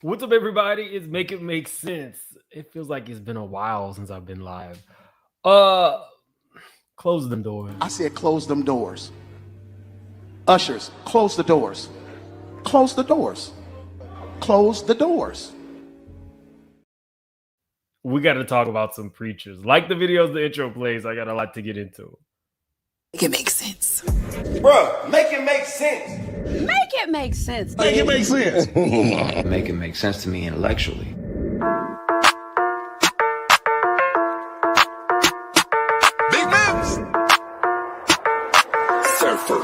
What's up, everybody? It's Make It Make Sense. It feels like it's been a while since I've been live. Close them doors. I said close them doors. Ushers, close the doors. Close the doors. Close the doors. We got to talk about some preachers. Like the videos the intro plays, I got a lot to get into. Make it make sense. Bruh, make it make sense. Make it make sense. Make it make sense. Make it make sense to me intellectually. Big moves. Surfer.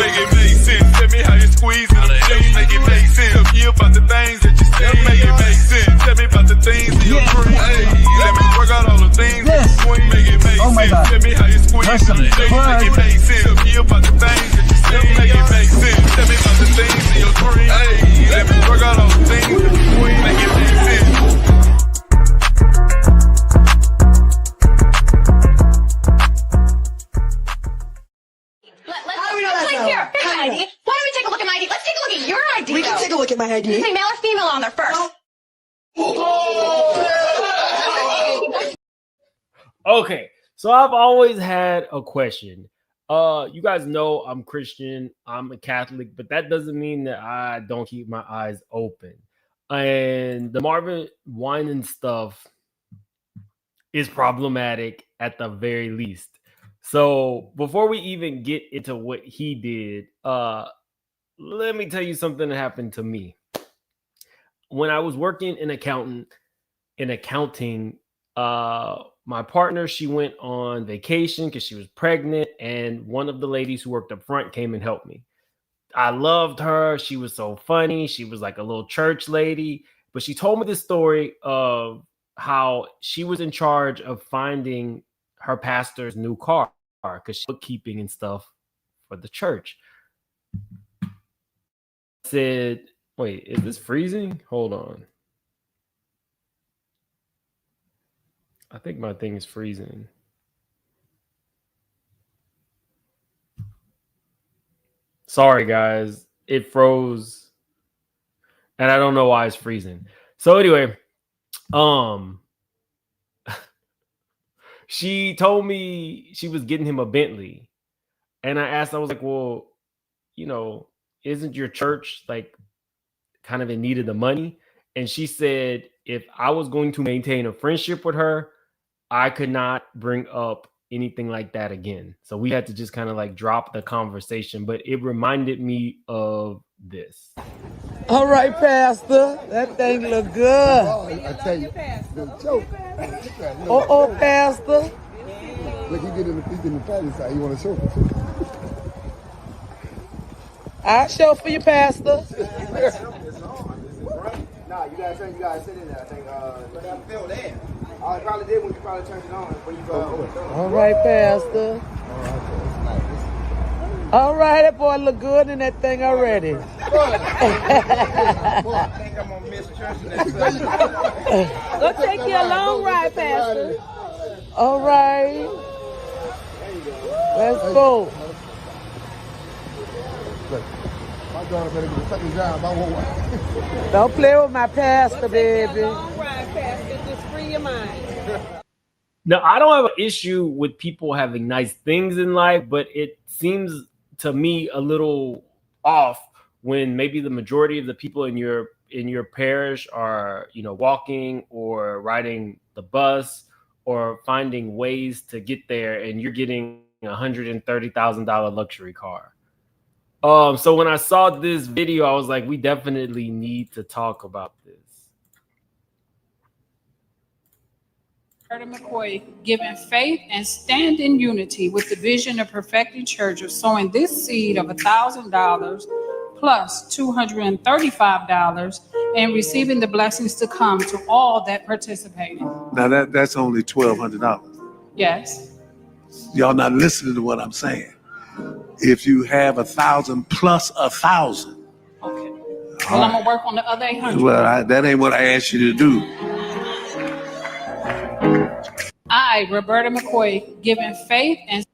Make it make sense. Tell me how you squeeze it. Make it make sense. Tell me about the things that you say. Make it make sense. Tell me about the things in your dream. Let me work out all the things in between. Make it make sense. Tell me how you squeeze it. Make it make sense. Tell me about the things that you say. Make it make sense. Tell me about the things in your dream. Let me work out all the things in between. Make it make sense. ID. Why don't we take a look at my ID? Let's take a look at your ID. We can take a look at my ID. Say male or female on there first. Okay, so I've always had a question. You guys know I'm Christian, I'm a Catholic, but that doesn't mean that I don't keep my eyes open. And the Marvin Winans stuff is problematic at the very least. So before we even get into what he did, let me tell you something that happened to me. When I was working in accounting, my partner, she went on vacation because she was pregnant, and one of the ladies who worked up front came and helped me. I loved her. She was so funny. She was like a little church lady, but she told me this story of how she was in charge of finding her pastor's new car because she's bookkeeping and stuff for the church. I said, wait, is this freezing? Hold on. I think my thing is freezing. Sorry, guys. It froze. And I don't know why it's freezing. So anyway, she told me she was getting him a Bentley. And I asked, I was like, well, isn't your church like kind of in need of the money? And she said, if I was going to maintain a friendship with her, I could not bring up anything like that again. So we had to just kind of like drop the conversation, but it reminded me of this. All right, Pastor. That thing look good. I tell you, the joke. Oh, Pastor. Look, he get in the fatty side. You want to show? I'll show for you, Pastor. Nah, you gotta sit in there. I think feel that. Oh, it probably did when you probably turned it on. When you All right, Pastor. All right, that boy look good in that thing already. I think I'm gonna miss church next Go take you a long ride, Pastor. All right. Let's go. My daughter better get a second job. I won't. Don't play with my pastor, baby. Long ride, Pastor. Just free your mind. Now, I don't have an issue with people having nice things in life, but it seems to me a little off when maybe the majority of the people in your parish are, walking or riding the bus or finding ways to get there, and you're getting a $130,000 luxury car. So when I saw this video, I was like, we definitely need to talk about this. Roberta McCoy, giving faith and stand in unity with the vision of perfecting church of sowing this seed of $1,000 plus $235 and receiving the blessings to come to all that participated. Now that's only $1,200. Yes. Y'all not listening to what I'm saying. If you have 1,000 plus 1,000. Okay. Well, I'm gonna work on the other 800. Well, that ain't what I asked you to do. I, Roberta McCoy, giving faith and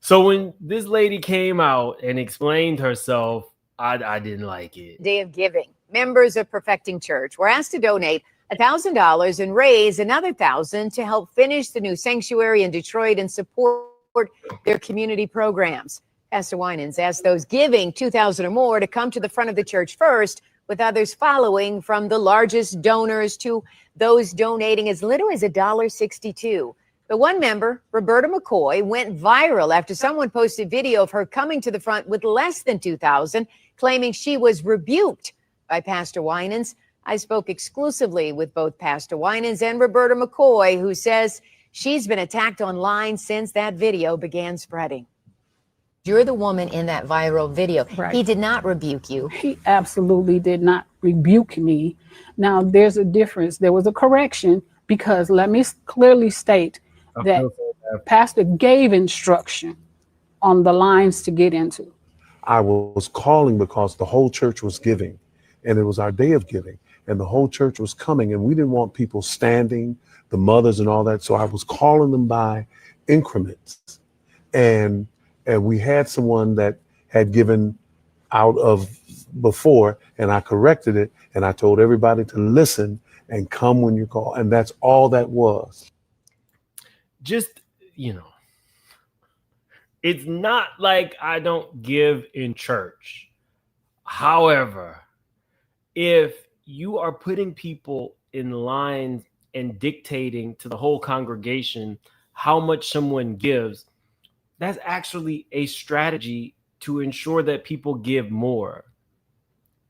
So when this lady came out and explained herself, I didn't like it. Day of Giving. Members of Perfecting Church were asked to donate $1,000 and raise another $1,000 to help finish the new sanctuary in Detroit and support their community programs. Pastor Winans asked those giving $2,000 or more to come to the front of the church first, with others following, from the largest donors to those donating as little as $1.62. But one member, Roberta McCoy, went viral after someone posted video of her coming to the front with less than $2,000, claiming she was rebuked by Pastor Winans. I spoke exclusively with both Pastor Winans and Roberta McCoy, who says she's been attacked online since that video began spreading. You're the woman in that viral video. Right. He did not rebuke you. He absolutely did not rebuke me. Now, there's a difference. There was a correction, because let me clearly state that Pastor gave instruction on the lines to get into. I was calling because the whole church was giving, and it was our day of giving, and the whole church was coming, and we didn't want people standing, the mothers and all that. So I was calling them by increments. And we had someone that had given out of before, and I corrected it, and I told everybody to listen and come when you call. And that's all that was. Just, it's not like I don't give in church. However, if you are putting people in lines and dictating to the whole congregation how much someone gives, that's actually a strategy to ensure that people give more.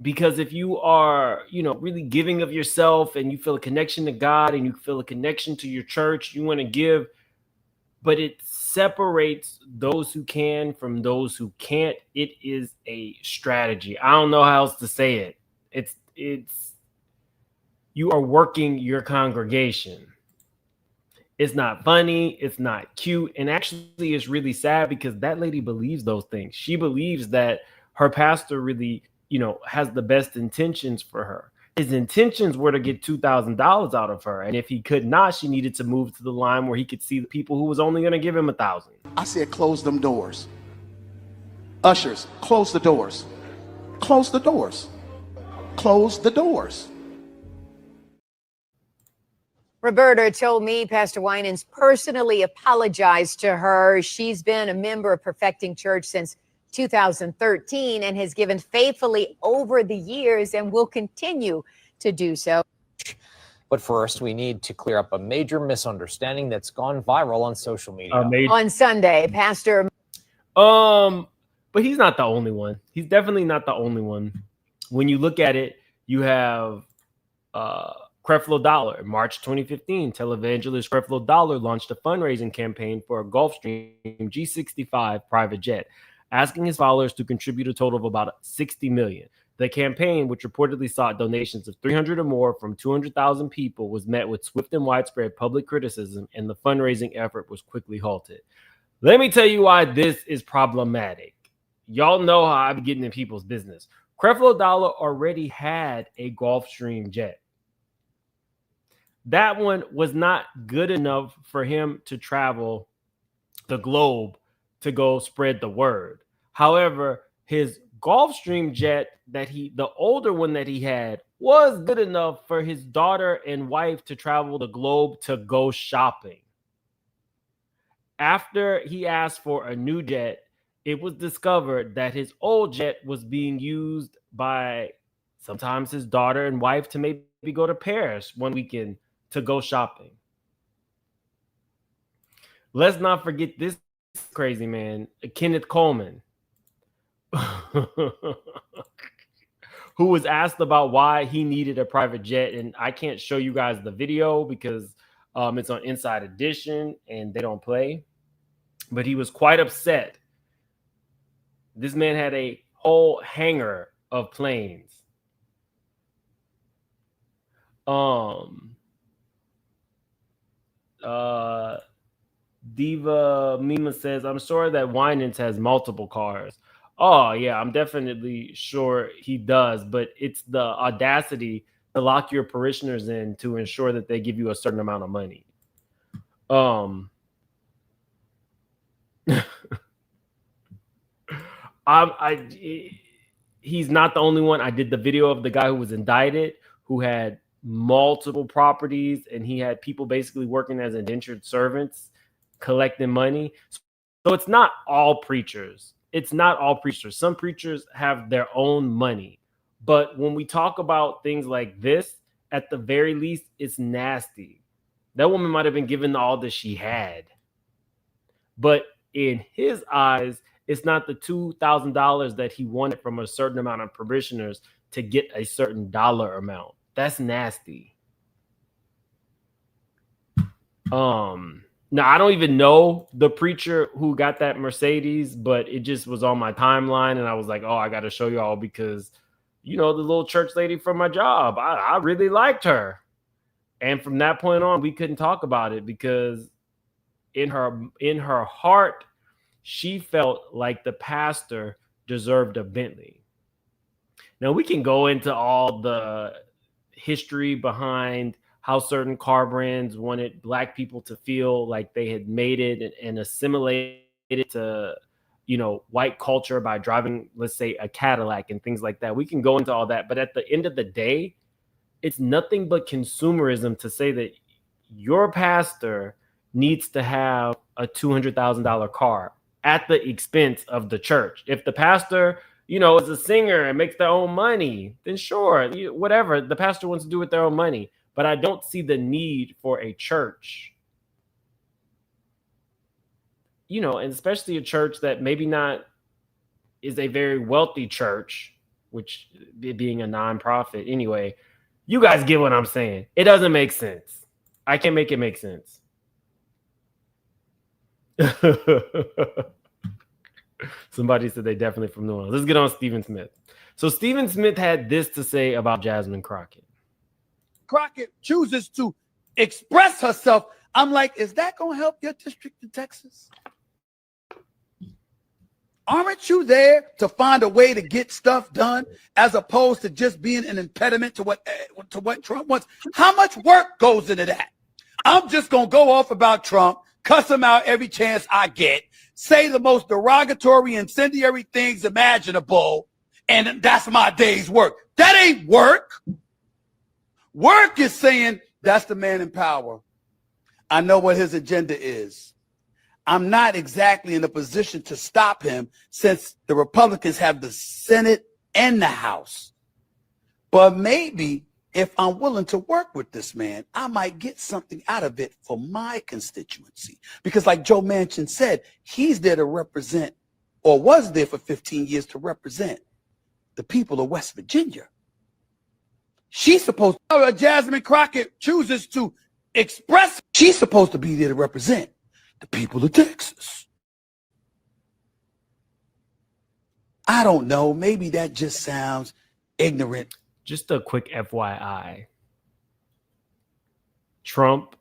Because if you are, really giving of yourself and you feel a connection to God and you feel a connection to your church, you want to give, but it separates those who can from those who can't. It is a strategy. I don't know how else to say it. It's you are working your congregation. It's not funny. It's not cute. And actually, it's really sad because that lady believes those things. She believes that her pastor really, has the best intentions for her. His intentions were to get $2,000 out of her. And if he could not, she needed to move to the line where he could see the people who was only going to give him $1,000. I said, close them doors. Ushers, close the doors. Close the doors. Close the doors. Roberta told me Pastor Winans personally apologized to her. She's been a member of Perfecting Church since 2013 and has given faithfully over the years and will continue to do so. But first, we need to clear up a major misunderstanding that's gone viral on social media. On Sunday, Pastor... But he's not the only one. He's definitely not the only one. When you look at it, you have Creflo Dollar. In March 2015, televangelist Creflo Dollar launched a fundraising campaign for a Gulfstream G65 private jet, asking his followers to contribute a total of about $60 million. The campaign, which reportedly sought donations of 300 or more from 200,000 people, was met with swift and widespread public criticism, and the fundraising effort was quickly halted. Let me tell you why this is problematic. Y'all know how I be getting in people's business. Creflo Dollar already had a Gulfstream jet. That one was not good enough for him to travel the globe to go spread the word. However, his Gulfstream jet the older one that he had, was good enough for his daughter and wife to travel the globe to go shopping. After he asked for a new jet, it was discovered that his old jet was being used by sometimes his daughter and wife to maybe go to Paris one weekend to go shopping. Let's not forget this crazy man, Kenneth Coleman, who was asked about why he needed a private jet. And I can't show you guys the video because it's on Inside Edition and they don't play. But he was quite upset. This man had a whole hangar of planes. Diva Mima says, I'm sure that Winans has multiple cars. Oh, yeah, I'm definitely sure he does. But it's the audacity to lock your parishioners in to ensure that they give you a certain amount of money. he's not the only one. I did the video of the guy who was indicted, who had multiple properties, and he had people basically working as indentured servants, collecting money. So it's not all preachers. It's not all preachers. Some preachers have their own money. But when we talk about things like this, at the very least, it's nasty. That woman might have been given all that she had. But in his eyes, it's not the $2,000 that he wanted from a certain amount of parishioners to get a certain dollar amount. That's nasty. Now, I don't even know the preacher who got that Mercedes, but it just was on my timeline, and I was like, oh, I got to show y'all because, you know, the little church lady from my job, I really liked her. And from that point on, we couldn't talk about it because in her heart, she felt like the pastor deserved a Bentley. Now, we can go into all the history behind how certain car brands wanted Black people to feel like they had made it and assimilated to, you know, white culture by driving, let's say, a Cadillac and things like that. We can go into all that. But at the end of the day, it's nothing but consumerism to say that your pastor needs to have a $200,000 car at the expense of the church. If the pastor, you know, is a singer and makes their own money, then sure, whatever the pastor wants to do with their own money. But I don't see the need for a church, you know, and especially a church that maybe not is a very wealthy church, which being a nonprofit anyway. You guys get what I'm saying. It doesn't make sense. I can't make it make sense. Somebody said they definitely from New Orleans. Let's get on Stephen Smith. So Stephen Smith had this to say about Jasmine Crockett. Crockett chooses to express herself. I'm like, is that going to help your district in Texas? Aren't you there to find a way to get stuff done as opposed to just being an impediment to what Trump wants? How much work goes into that? I'm just going to go off about Trump, cuss him out every chance I get, say the most derogatory, incendiary things imaginable, and that's my day's work. That ain't work. Work is saying that's the man in power. I know what his agenda is. I'm not exactly in a position to stop him since the Republicans have the Senate and the House. But maybe if I'm willing to work with this man, I might get something out of it for my constituency. Because like Joe Manchin said, he's there to represent, or was there for 15 years to represent, the people of West Virginia. She's supposed to, Jasmine Crockett chooses to express, she's supposed to be there to represent the people of Texas. I don't know. Maybe that just sounds ignorant. Just a quick FYI. Trump,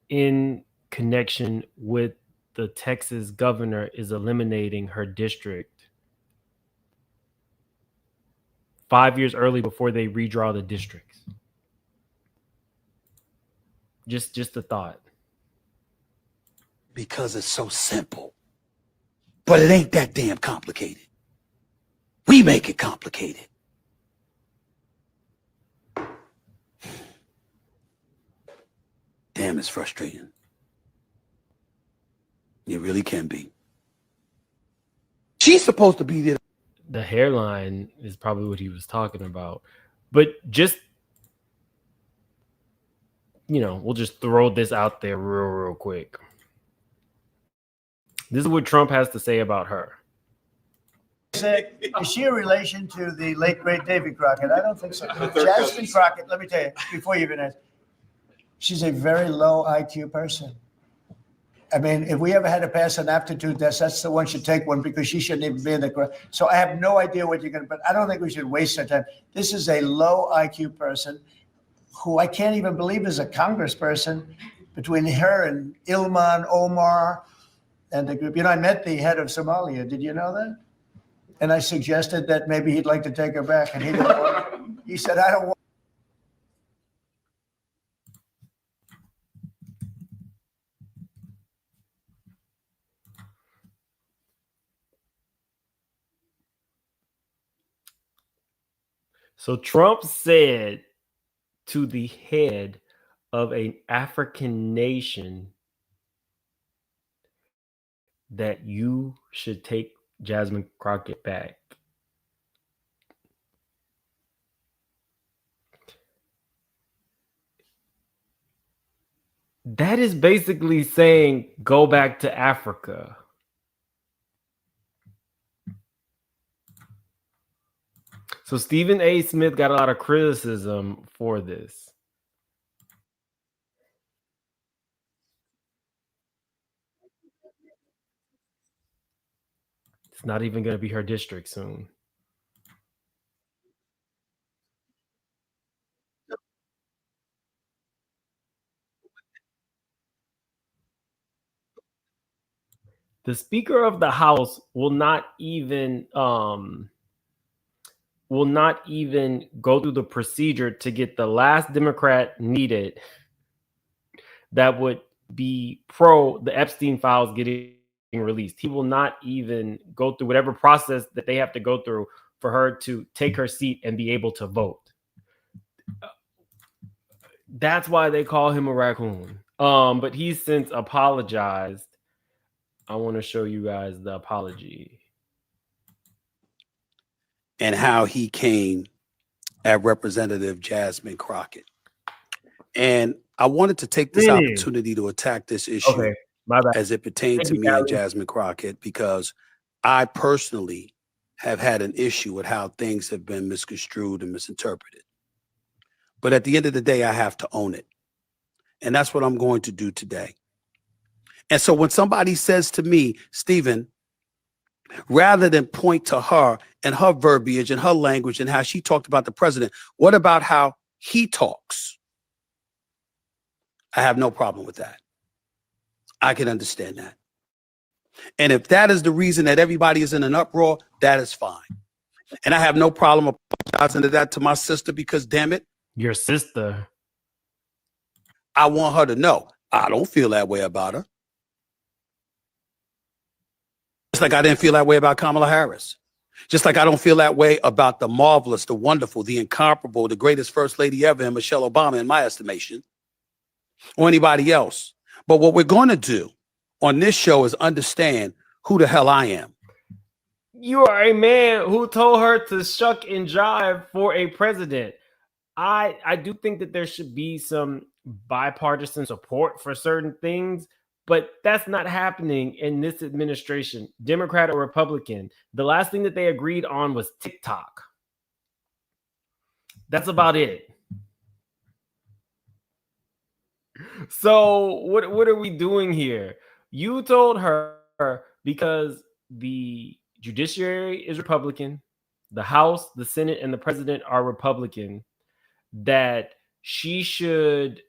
in connection with the Texas governor, is eliminating her district 5 years early before they redraw the districts. Just a thought. Because it's so simple. But it ain't that damn complicated. We make it complicated. Damn, it's frustrating. It really can be. She's supposed to be there. The hairline is probably what he was talking about. But just, you know, we'll just throw this out there real quick. This is what Trump has to say about her. Is she a relation to the late, great David Crockett? I don't think so. Jasmine Crockett, let me tell you, before you even ask, she's a very low IQ person. I mean, if we ever had to pass an aptitude test, that's the one should take one because she shouldn't even be in the. So I have no idea what you're going to, but I don't think we should waste our time. This is a low IQ person who I can't even believe is a congressperson between her and Ilhan Omar and the group. You know, I met the head of Somalia. Did you know that? And I suggested that maybe he'd like to take her back. And he didn't want, he said, I don't want. So Trump said to the head of an African nation that you should take Jasmine Crockett back. That is basically saying go back to Africa. So Stephen A. Smith got a lot of criticism for this. It's not even going to be her district soon. The Speaker of the House will not even go through the procedure to get the last Democrat needed that would be pro the Epstein files getting released. He will not even go through whatever process that they have to go through for her to take her seat and be able to vote. That's why they call him a raccoon. But he's since apologized. I want to show you guys the apology. And how he came at Representative Jasmine Crockett. And I wanted to take this opportunity to attack this issue as it pertains to me and Jasmine Crockett, because I personally have had an issue with how things have been misconstrued and misinterpreted. But at the end of the day, I have to own it. And that's what I'm going to do today. And so when somebody says to me, Stephen, rather than point to her and her verbiage and her language and how she talked about the president, what about how he talks? I have no problem with that. I can understand that. And if that is the reason that everybody is in an uproar, that is fine. And I have no problem apologizing to that to my sister, because damn it, your sister, I want her to know I don't feel that way about her. Just like I didn't feel that way about Kamala Harris. Just like I don't feel that way about the marvelous, the wonderful, the incomparable, the greatest first lady ever, and Michelle Obama, in my estimation, or anybody else. But what we're going to do on this show is understand who the hell I am. You are a man who told her to shuck and jive for a president. I do think that there should be some bipartisan support for certain things, but that's not happening in this administration, Democrat or Republican. The last thing that they agreed on was TikTok. That's about it. So what are we doing here? You told her, because the judiciary is Republican, the House, the Senate, and the president are Republican, that she should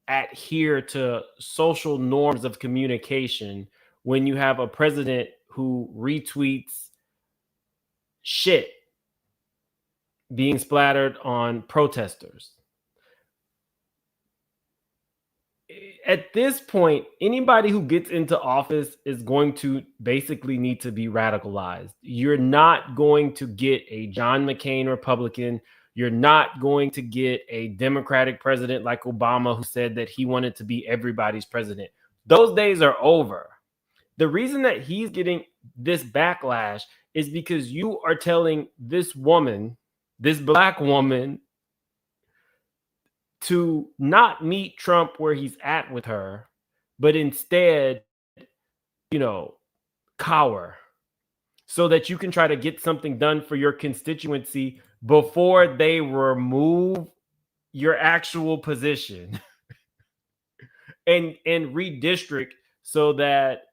adhere to social norms of communication when you have a president who retweets shit being splattered on protesters. At this point, anybody who gets into office is going to basically need to be radicalized. You're not going to get a John McCain Republican. You're not going to get a Democratic president like Obama, who said that he wanted to be everybody's president. Those days are over. The reason that he's getting this backlash is because you are telling this woman, this black woman, to not meet Trump where he's at with her, but instead, cower so that you can try to get something done for your constituency before they remove your actual position and redistrict so that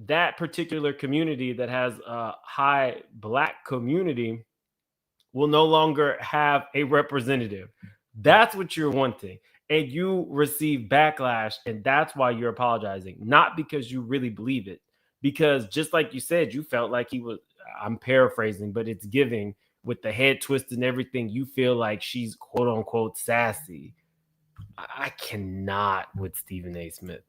that particular community that has a high black community will no longer have a representative. That's what you're wanting. And you receive backlash, and that's why you're apologizing. Not because you really believe it. Because just like you said, you felt like he was, I'm paraphrasing, but it's giving with the head twist and everything. You feel like she's quote unquote sassy. I cannot with Stephen A. Smith.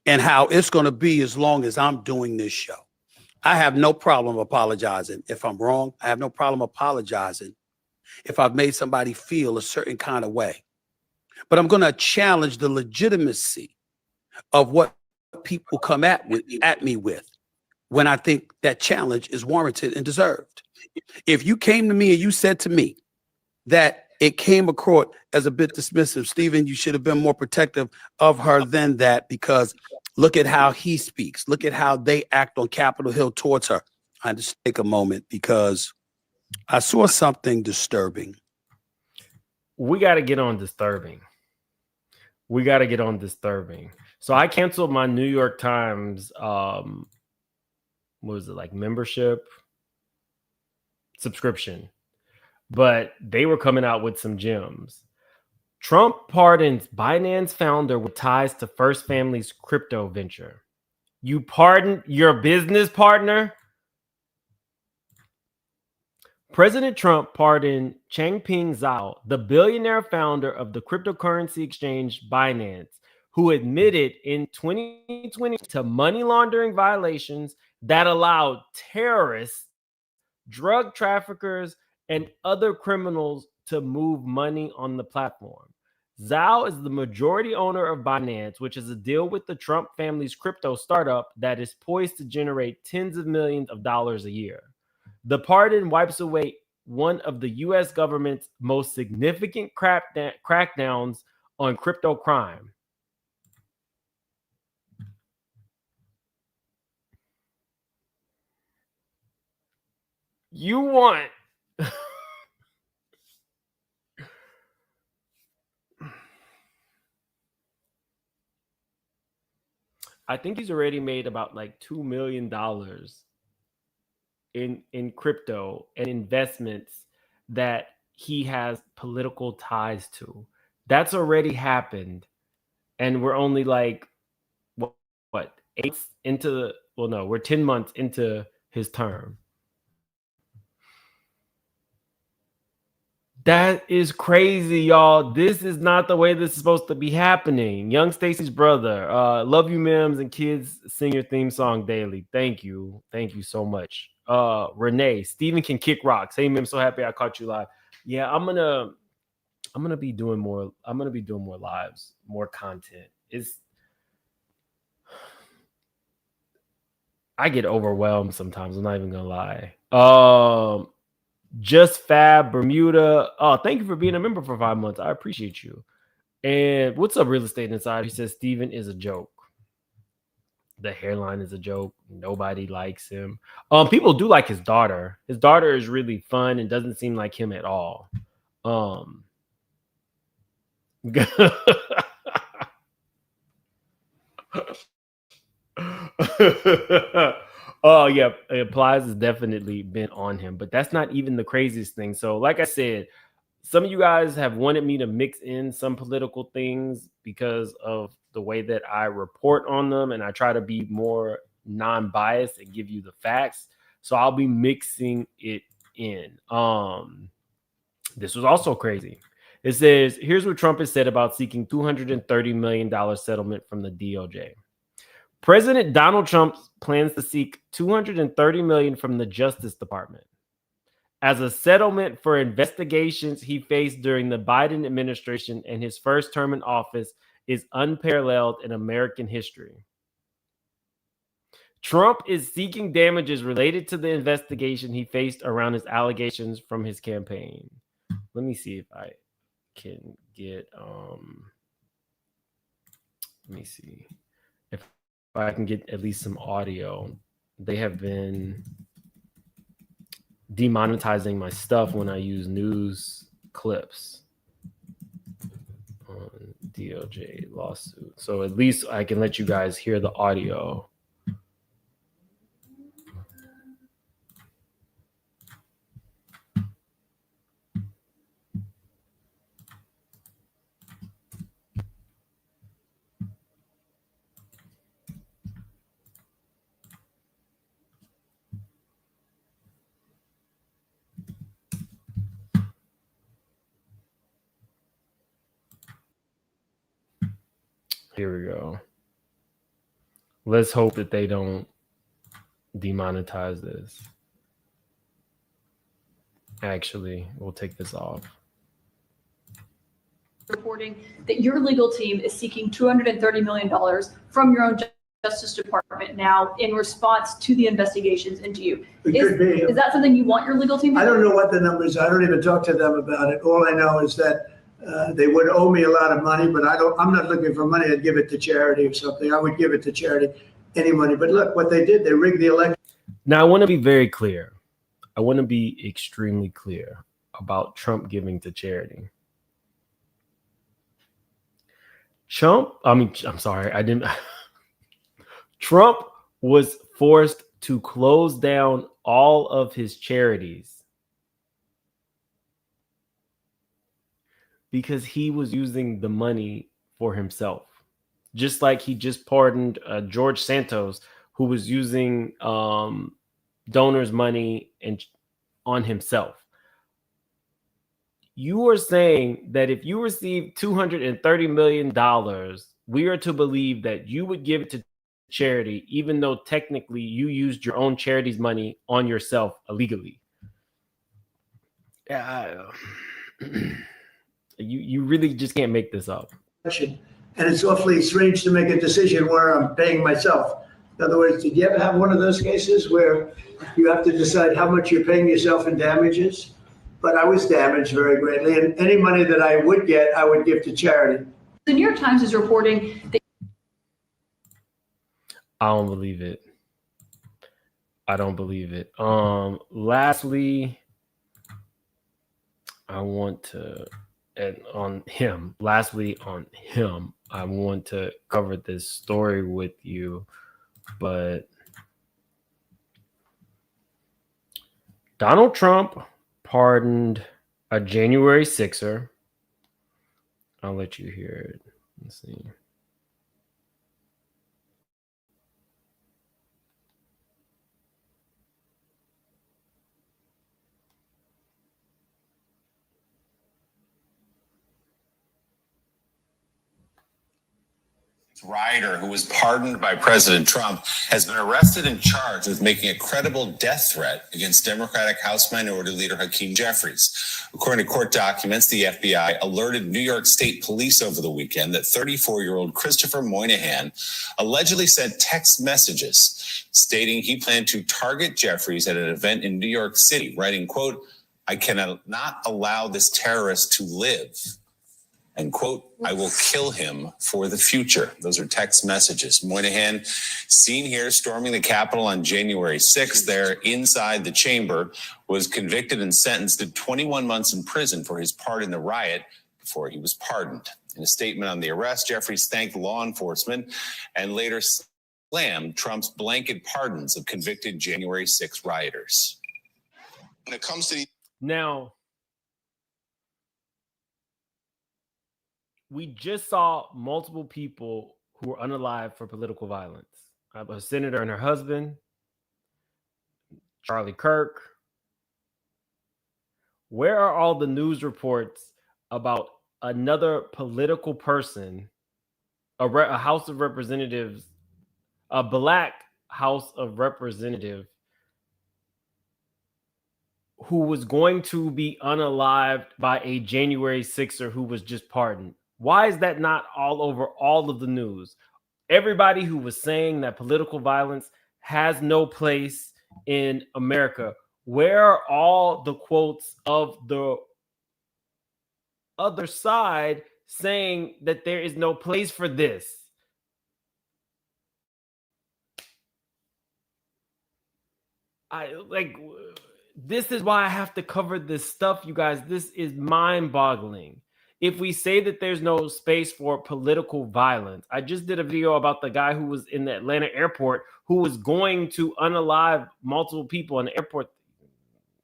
And how it's going to be as long as I'm doing this show. I have no problem apologizing if I'm wrong. I have no problem apologizing if I've made somebody feel a certain kind of way. But I'm going to challenge the legitimacy of what people come at me with when I think that challenge is warranted and deserved. If you came to me and you said to me that it came across as a bit dismissive, Stephen, you should have been more protective of her than that, because look at how he speaks. Look at how they act on Capitol Hill towards her. I just take a moment because I saw something disturbing. We got to get on disturbing. So I canceled my New York Times, what was it, like membership subscription, but they were coming out with some gems. Trump pardons Binance founder with ties to First Family's crypto venture. You pardon your business partner? President Trump pardoned Changpeng Zhao, the billionaire founder of the cryptocurrency exchange Binance, who admitted in 2020 to money laundering violations that allowed terrorists, drug traffickers, and other criminals to move money on the platform. Zhao is the majority owner of Binance, which is a deal with the Trump family's crypto startup that is poised to generate tens of millions of dollars a year. The pardon wipes away one of the U.S. government's most significant crackdowns on crypto crime. You want I think he's already made about like $2 million in crypto and investments that he has political ties to. That's already happened. And we're only like, what 8 into the, well, no, we're 10 months into his term. That is crazy, y'all. This is not the way this is supposed to be happening. Young Stacy's brother. Love you, Mims, and kids sing your theme song daily. Thank you. Thank you so much. Renee, Steven can kick rocks. Hey, Mims, so happy I caught you live. Yeah, I'm gonna be doing more. I'm gonna be doing more lives, more content. I get overwhelmed sometimes. I'm not even gonna lie. Just Fab Bermuda. Oh, thank you for being a member for 5 months. I appreciate you. And what's up, Real Estate Insider? He says Steven is a joke. The hairline is a joke. Nobody likes him. People do like his daughter. His daughter is really fun and doesn't seem like him at all. Oh yeah, Plies has definitely been on him, but that's not even the craziest thing. So like I said, some of you guys have wanted me to mix in some political things because of the way that I report on them, and I try to be more non-biased and give you the facts. So I'll be mixing it in. This was also crazy. It says, here's what Trump has said about seeking $230 million settlement from the DOJ. President Donald Trump plans to seek $230 million from the Justice Department as a settlement for investigations he faced during the Biden administration, and his first term in office is unparalleled in American history. Trump is seeking damages related to the investigation he faced around his allegations from his campaign. Let me see if I can get let me see if I can get at least some audio. They have been demonetizing my stuff when I use news clips on DOJ lawsuit. So at least I can let you guys hear the audio. Here we go. Let's hope that they don't demonetize this. Actually, we'll take this off. Reporting that your legal team is seeking $230 million from your own Justice Department now in response to the investigations into you. Is that something you want your legal team to do? I don't know what the numbers are. I don't even talk to them about it. All I know is that they would owe me a lot of money, but I'm not looking for money. I'd give it to charity or something. I would give it to charity, any money. But look, what they did, they rigged the election. Now, I want to be very clear. I want to be extremely clear about Trump giving to charity. Trump was forced to close down all of his charities because he was using the money for himself. Just like he just pardoned George Santos, who was using donors' money on himself. You are saying that if you receive $230 million, we are to believe that you would give it to charity, even though technically you used your own charity's money on yourself illegally. You really just can't make this up. And it's awfully strange to make a decision where I'm paying myself. In other words, did you ever have one of those cases where you have to decide how much you're paying yourself in damages? But I was damaged very greatly, and any money that I would get, I would give to charity. The New York Times is reporting that I don't believe it. I don't believe it. Lastly, I want to on him, I want to cover this story with you, but Donald Trump pardoned a January 6er. I'll let you hear it. Let's see. Rioter who was pardoned by President Trump has been arrested and charged with making a credible death threat against Democratic House Minority Leader Hakeem Jeffries. According to court documents, the FBI alerted New York State Police over the weekend that 34-year-old Christopher Moynihan allegedly sent text messages stating he planned to target Jeffries at an event in New York City, writing, quote, "I cannot not allow this terrorist to live." And quote, "I will kill him for the future." Those are text messages. Moynihan, seen here storming the Capitol on January 6th, there inside the chamber, was convicted and sentenced to 21 months in prison for his part in the riot before he was pardoned. In a statement on the arrest, Jeffries thanked law enforcement and later slammed Trump's blanket pardons of convicted January 6 rioters. When it comes to now, we just saw multiple people who were unalived for political violence. A senator and her husband, Charlie Kirk. Where are all the news reports about another political person, a House of Representatives, a black House of Representative who was going to be unalived by a January 6er who was just pardoned? Why is that not all over all of the news? Everybody who was saying that political violence has no place in America, where are all the quotes of the other side saying that there is no place for this? This is why I have to cover this stuff, you guys. This is mind-boggling. If we say that there's no space for political violence, I just did a video about the guy who was in the Atlanta airport who was going to unalive multiple people in the airport.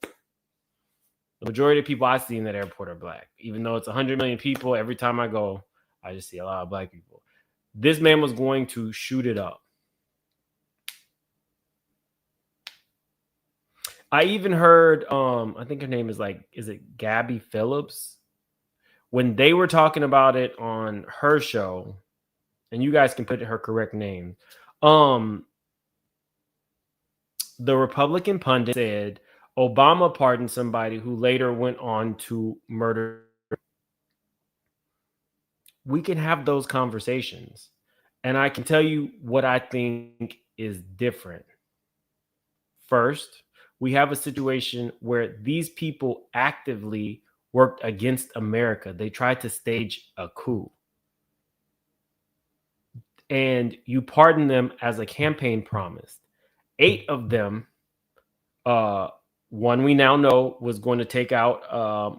The majority of people I see in that airport are black. Even though it's 100 million people, every time I go, I just see a lot of black people. This man was going to shoot it up. I even heard, I think her name is is it Gabby Phillips? When they were talking about it on her show, and you guys can put her correct name, the Republican pundit said Obama pardoned somebody who later went on to murder. We can have those conversations. And I can tell you what I think is different. First, we have a situation where these people actively worked against America. They tried to stage a coup. And you pardon them as a campaign promise. 8 of them, one we now know was going to take out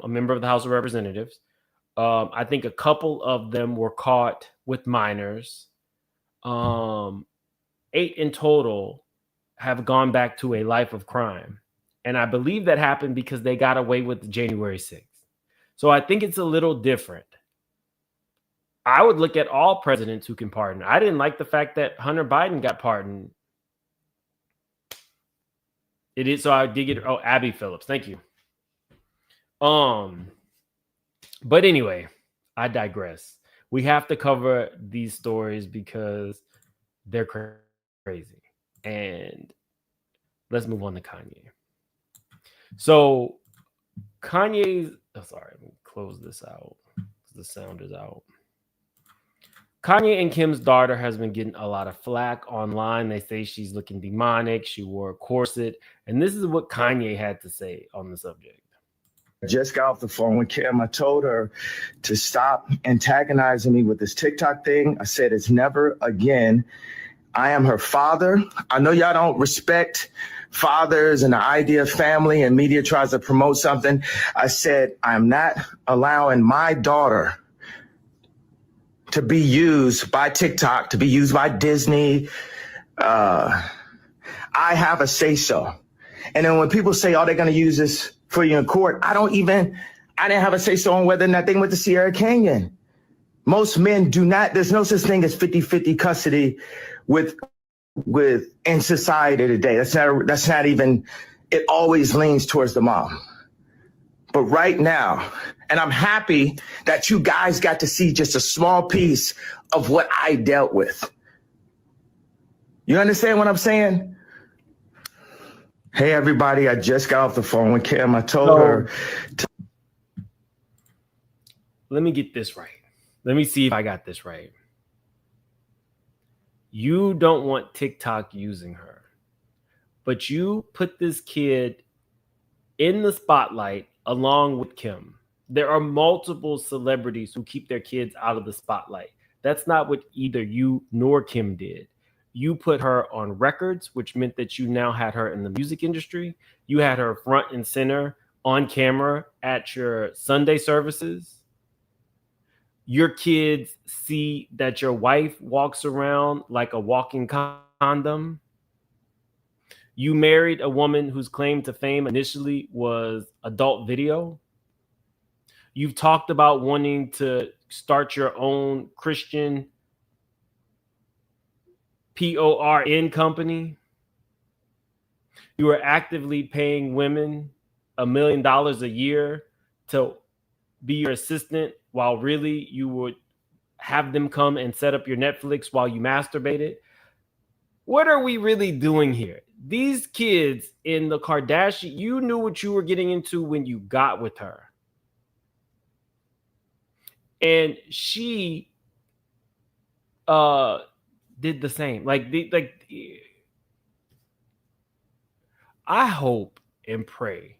a member of the House of Representatives. I think a couple of them were caught with minors. 8 in total have gone back to a life of crime. And I believe that happened because they got away with January 6th. So I think it's a little different. I would look at all presidents who can pardon. I didn't like the fact that Hunter Biden got pardoned. It is, so I did get, Abby Phillips. Thank you. But anyway, I digress. We have to cover these stories because they're crazy. And let's move on to Kanye. So Kanye's, sorry, let me close this out. The sound is out. Kanye and Kim's daughter has been getting a lot of flack online. They say she's looking demonic. She wore a corset. And this is what Kanye had to say on the subject. I just got off the phone with Kim. I told her to stop antagonizing me with this TikTok thing. I said, it's never again. I am her father. I know y'all don't respect fathers and the idea of family, and media tries to promote something. I said, I'm not allowing my daughter to be used by TikTok, to be used by Disney. I have a say-so. And then when people say, oh, they're going to use this for you in court, I didn't have a say-so on whether or not they went to Sierra Canyon. Most men do not, there's no such thing as 50-50 custody in society today. That's not even, it always leans towards the mom. But right now, and I'm happy that you guys got to see just a small piece of what I dealt with. You understand what I'm saying? Hey, everybody, I just got off the phone with Kim. I told her. Let me get this right. Let me see if I got this right. You don't want TikTok using her, but you put this kid in the spotlight along with Kim. There are multiple celebrities who keep their kids out of the spotlight. That's not what either you nor Kim did. You put her on records, which meant that you now had her in the music industry. You had her front and center on camera at your Sunday services. Your kids see that your wife walks around like a walking condom. You married a woman whose claim to fame initially was adult video. You've talked about wanting to start your own Christian PORN company. You are actively paying women $1 million a year to be your assistant, while really you would have them come and set up your Netflix while you masturbated. What are we really doing here? These kids in the Kardashian, you knew what you were getting into when you got with her. And she did the same. I hope and pray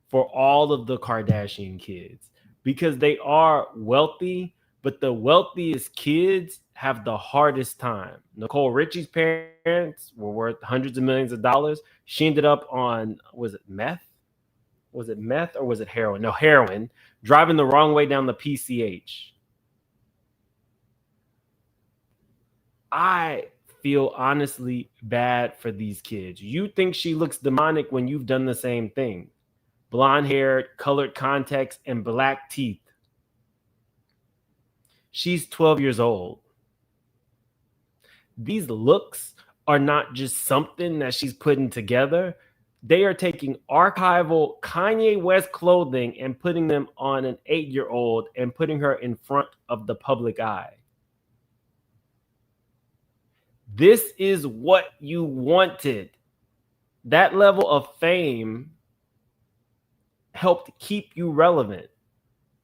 for all of the Kardashian kids, because they are wealthy, but the wealthiest kids have the hardest time. Nicole Richie's parents were worth hundreds of millions of dollars. She ended up on, was it meth? Was it meth or was it heroin? No, heroin, driving the wrong way down the PCH. I feel honestly bad for these kids. You think she looks demonic when you've done the same thing. Blonde hair, colored contacts, and black teeth. She's 12 years old. These looks are not just something that she's putting together. They are taking archival Kanye West clothing and putting them on an 8-year-old and putting her in front of the public eye. This is what you wanted. that level of fame helped keep you relevant.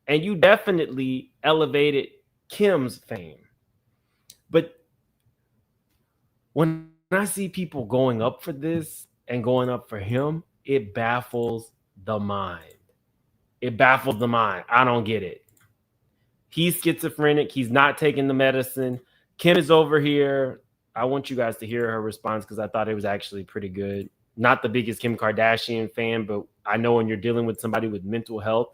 And you definitely elevated Kim's fame. But when I see people going up for this and going up for him, it baffles the mind. It baffles the mind. I don't get it. He's schizophrenic. He's not taking the medicine. Kim is over here. I want you guys to hear her response because I thought it was actually pretty good. Not the biggest Kim Kardashian fan, but I know when you're dealing with somebody with mental health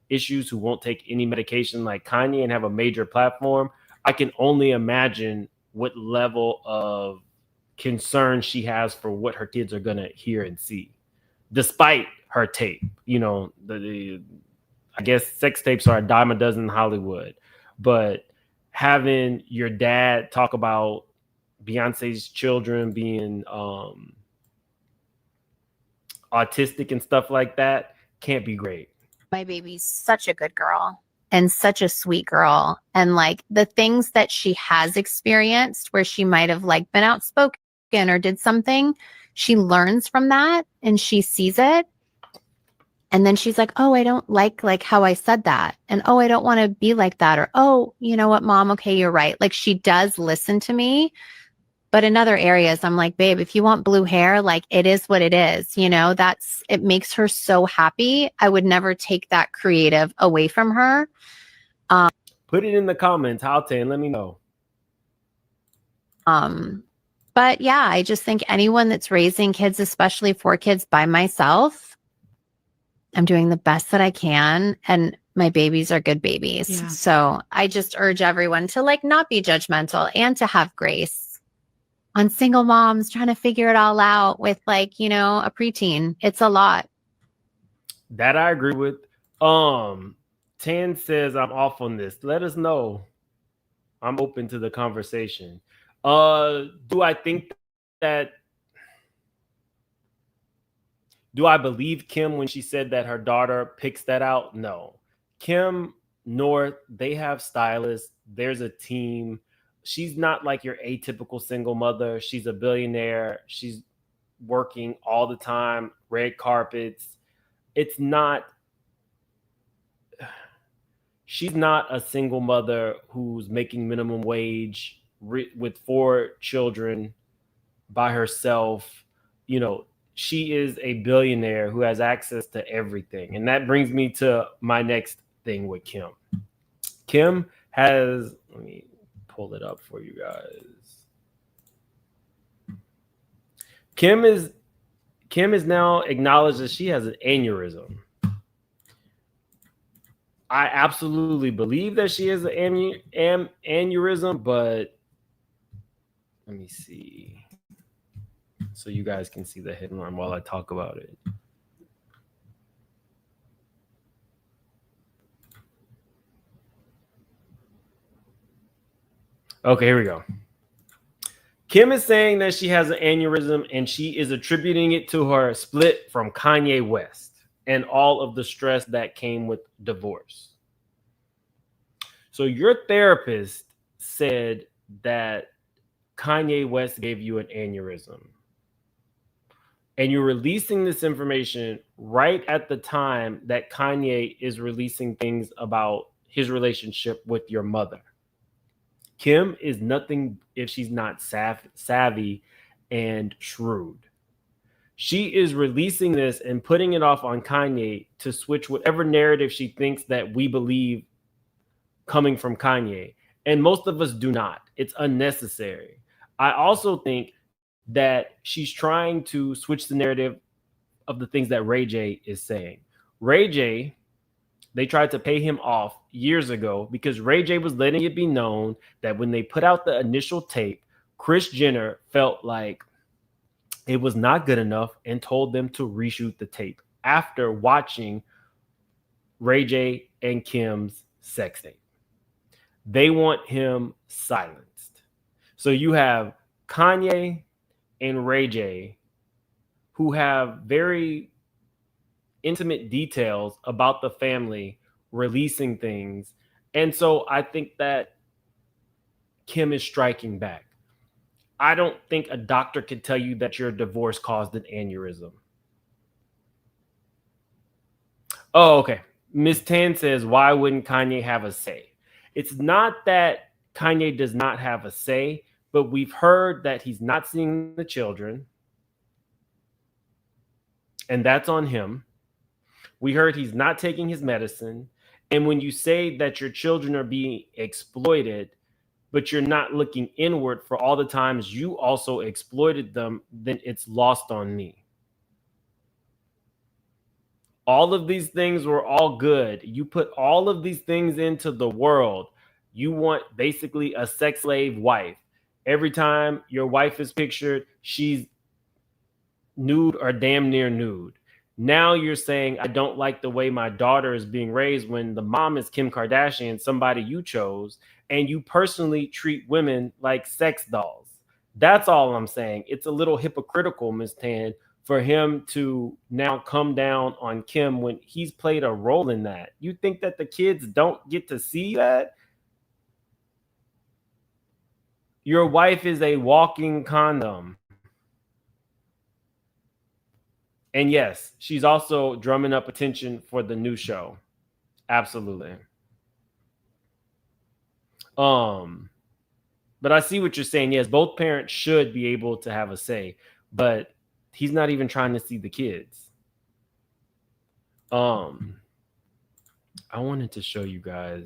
issues who won't take any medication like Kanye and have a major platform, I can only imagine what level of concern she has for what her kids are going to hear and see, despite her tape. You know, I guess sex tapes are a dime a dozen in Hollywood, but having your dad talk about Beyonce's children being autistic and stuff like that can't be great. My baby's such a good girl and such a sweet girl. And like the things that she has experienced where she might have like been outspoken or did something, she learns from that and she sees it. And then she's like, oh, I don't like how I said that. And, oh, I don't want to be like that. Or, oh, you know what, mom? Okay, you're right. Like she does listen to me. But in other areas, I'm like, babe, if you want blue hair, like it is what it is. You know, it makes her so happy. I would never take that creative away from her. Put it in the comments, Halton. Let me know. But yeah, I just think anyone that's raising kids, especially 4 kids by myself, I'm doing the best that I can. And my babies are good babies. Yeah. So I just urge everyone to like not be judgmental and to have grace on single moms trying to figure it all out with like, you know, a preteen. It's a lot. That I agree with. Tan says I'm off on this. Let us know. I'm open to the conversation. Do I believe Kim when she said that her daughter picks that out? No. Kim North, they have stylists. There's a team. She's not like your atypical single mother. She's a billionaire. She's working all the time, red carpets. She's not a single mother who's making minimum wage with 4 children by herself. You know, she is a billionaire who has access to everything. And that brings me to my next thing with Kim. Kim has, let me pull it up for you guys. Kim is now acknowledged that she has an aneurysm. I absolutely believe that she has an aneurysm, but let me see. So you guys can see the headline while I talk about it. Okay, here we go. Kim is saying that she has an aneurysm and she is attributing it to her split from Kanye West and all of the stress that came with divorce. So your therapist said that Kanye West gave you an aneurysm. And you're releasing this information right at the time that Kanye is releasing things about his relationship with your mother. Kim is nothing if she's not savvy and shrewd. She is releasing this and putting it off on Kanye to switch whatever narrative she thinks that we believe coming from Kanye. And most of us do not. It's unnecessary. I also think that she's trying to switch the narrative of the things that Ray J is saying. Ray J, they tried to pay him off years ago because Ray J was letting it be known that when they put out the initial tape, Kris Jenner felt like it was not good enough and told them to reshoot the tape after watching Ray J and Kim's sex tape. They want him silenced. So you have Kanye and Ray J who have very intimate details about the family releasing things. And so I think that Kim is striking back. I don't think a doctor could tell you that your divorce caused an aneurysm. Oh, okay. Miss Tan says, why wouldn't Kanye have a say? It's not that Kanye does not have a say, but we've heard that he's not seeing the children, and that's on him. We heard he's not taking his medicine. And when you say that your children are being exploited, but you're not looking inward for all the times you also exploited them, then it's lost on me. All of these things were all good. You put all of these things into the world. You want basically a sex slave wife. Every time your wife is pictured, she's nude or damn near nude. Now you're saying, I don't like the way my daughter is being raised when the mom is Kim Kardashian, somebody you chose, and you personally treat women like sex dolls. That's all I'm saying. It's a little hypocritical, Ms. Tan, for him to now come down on Kim when he's played a role in that. You think that the kids don't get to see that? Your wife is a walking condom. And yes, she's also drumming up attention for the new show. Absolutely. But I see what you're saying. Yes, both parents should be able to have a say, but he's not even trying to see the kids. I wanted to show you guys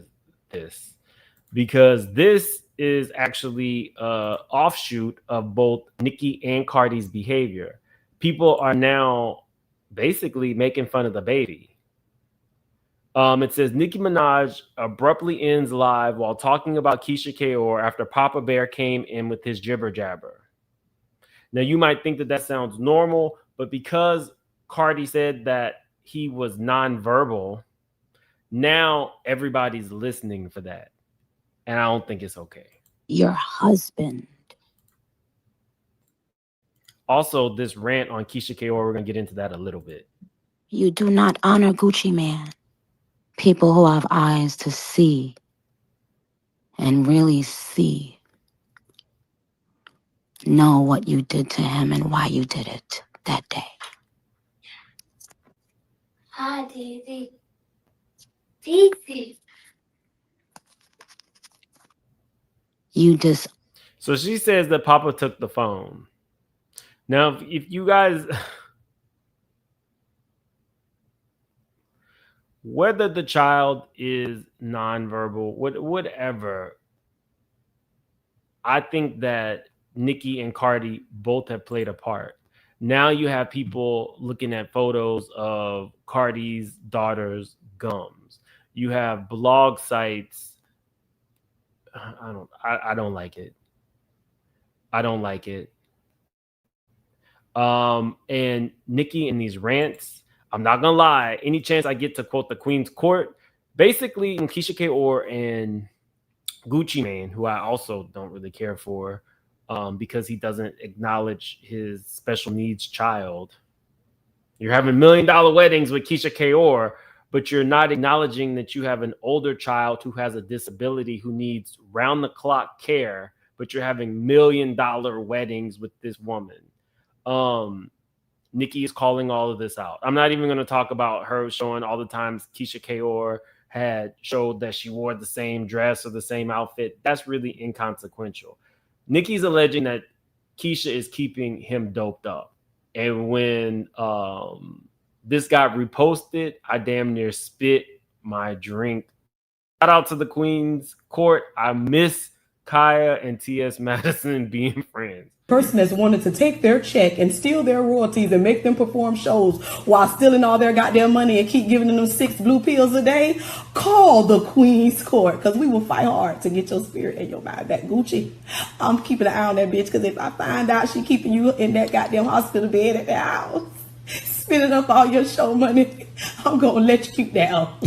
this because this is actually an offshoot of both Nicki and Cardi's behavior. People are now basically making fun of the baby. It says Nicki Minaj abruptly ends live while talking about Keisha Kaur after Papa Bear came in with his jibber jabber. Now you might think that that sounds normal, but because Cardi said that he was nonverbal, now everybody's listening for that. And I don't think it's okay. Your husband. Also, this rant on Keisha Kaur, we're going to get into that a little bit. You do not honor Gucci Man. People who have eyes to see and really see know what you did to him and why you did it that day. Hi, Didi. Didi. You just... So she says that Papa took the phone. Now, if you guys... whether the child is nonverbal, whatever, I think that Nicki and Cardi both have played a part. Now you have people looking at photos of Cardi's daughter's gums. You have blog sites. I don't like it. I don't like it. And Nicki in these rants, I'm not gonna lie, any chance I get to quote the Queen's Court, basically in Keisha Kaur and Gucci Mane, who I also don't really care for, because he doesn't acknowledge his special needs child. You're having $1 million weddings with Keisha Kaur, but you're not acknowledging that you have an older child who has a disability who needs round-the-clock care, but you're having $1 million weddings with this woman. Nicki is calling all of this out. I'm not even going to talk about her showing all the times Keisha Kaur had showed that she wore the same dress or the same outfit. That's really inconsequential. Nicki's alleging that Keisha is keeping him doped up. And when this got reposted, I damn near spit my drink. Shout out to the Queen's Court. I miss Kaya and T.S. Madison being friends. Person that's wanted to take their check and steal their royalties and make them perform shows while stealing all their goddamn money and keep giving them 6 blue pills a day, call the Queen's Court, because we will fight hard to get your spirit and your mind back. Gucci, I'm keeping an eye on that bitch, because if I find out she keeping you in that goddamn hospital bed at the house, spending up all your show money, I'm going to let you keep that up.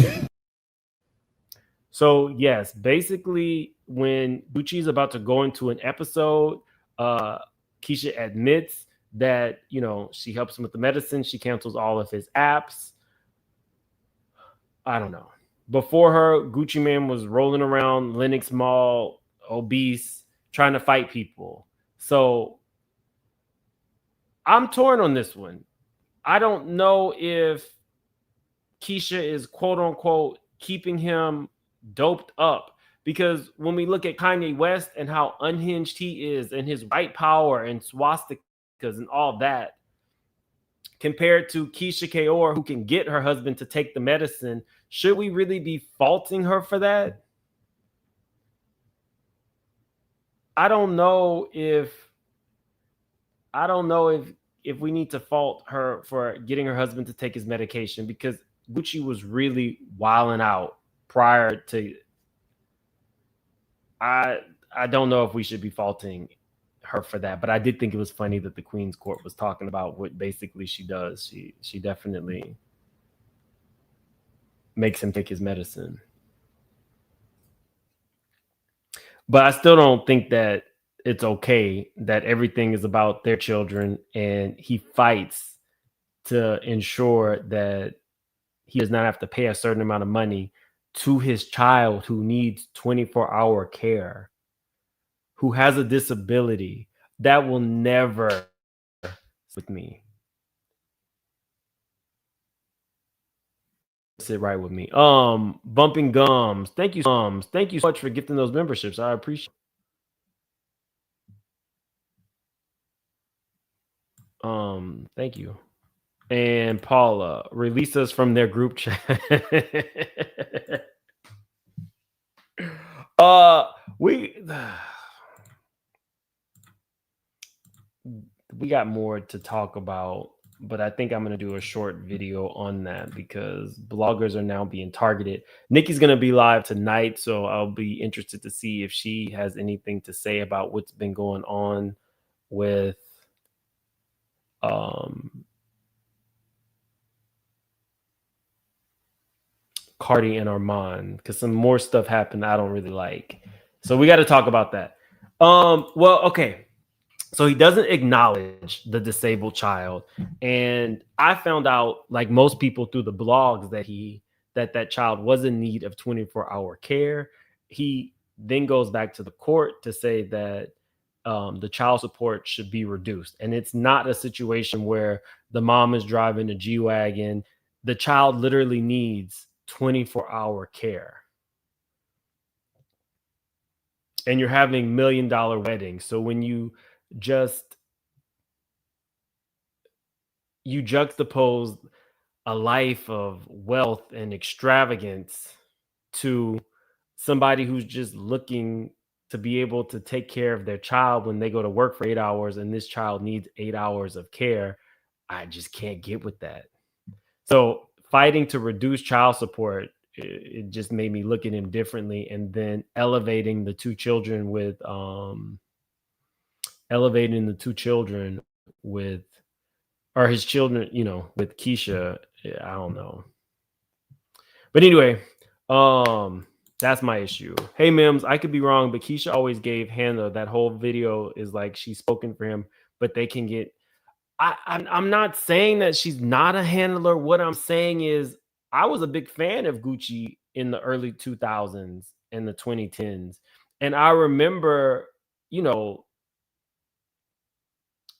So, yes, basically when Gucci is about to go into an episode, Keisha admits that, you know, she helps him with the medicine. She cancels all of his apps. I don't know. Before her, Gucci Mane was rolling around Lenox Mall, obese, trying to fight people. So I'm torn on this one. I don't know if Keisha is quote unquote keeping him doped up, because when we look at Kanye West and how unhinged he is and his white power and swastikas and all that, compared to Keisha Kaur, who can get her husband to take the medicine, should we really be faulting her for that? I don't know if we need to fault her for getting her husband to take his medication, because Gucci was really wilding out prior to. I don't know if we should be faulting her for that, but I did think it was funny that the Queen's Court was talking about what basically she does. She definitely makes him take his medicine. But I still don't think that it's okay that everything is about their children, and he fights to ensure that he does not have to pay a certain amount of money to his child who needs 24-hour care, who has a disability. That will never with me. Sit right with me. Bumping Gums. Thank you so much for gifting those memberships. I appreciate it. Thank you. And Paula, release us from their group chat. We got more to talk about, but I think I'm going to do a short video on that because bloggers are now being targeted. Nicki's going to be live tonight, so I'll be interested to see if she has anything to say about what's been going on with Cardi and Armand, because some more stuff happened I don't really like. So we got to talk about that. Well, okay. So he doesn't acknowledge the disabled child. And I found out, like most people through the blogs, that child was in need of 24-hour care. He then goes back to the court to say that the child support should be reduced. And it's not a situation where the mom is driving a G-Wagon. The child literally needs 24-hour care. And you're having $1 million weddings. So when you juxtapose a life of wealth and extravagance to somebody who's just looking to be able to take care of their child when they go to work for 8 hours, and this child needs 8 hours of care, I just can't get with that. So fighting to reduce child support, it just made me look at him differently. And then elevating the two children with his children, with Keisha. I don't know. But anyway, that's my issue. Hey, Mims, I could be wrong, but Keisha always gave Hannah. That whole video is like she's spoken for him, but they can get. I'm not saying that she's not a handler. What I'm saying is I was a big fan of Gucci in the early 2000s and the 2010s. And I remember,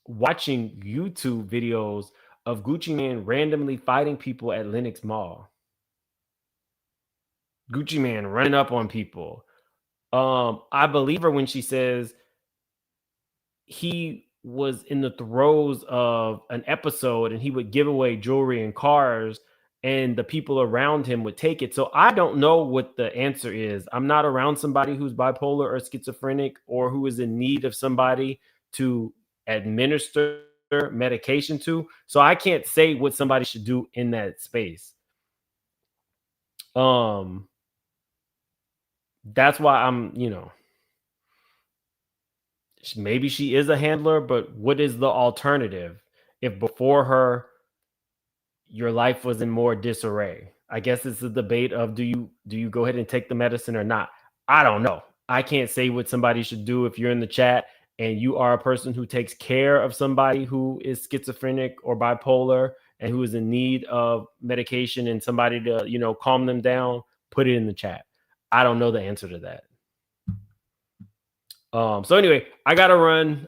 watching YouTube videos of Gucci Mane randomly fighting people at Lenox Mall. Gucci Mane running up on people. I believe her when she says he was in the throes of an episode and he would give away jewelry and cars and the people around him would take it. So I don't know what the answer is. I'm not around somebody who's bipolar or schizophrenic or who is in need of somebody to administer medication to. So I can't say what somebody should do in that space. That's why I'm, maybe she is a handler, but what is the alternative? If before her, your life was in more disarray, I guess it's the debate of do you go ahead and take the medicine or not? I don't know. I can't say what somebody should do. If you're in the chat and you are a person who takes care of somebody who is schizophrenic or bipolar and who is in need of medication and somebody to, calm them down, put it in the chat. I don't know the answer to that. So anyway, I gotta run.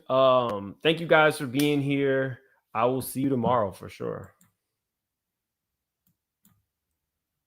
Thank you guys for being here. I will see you tomorrow for sure.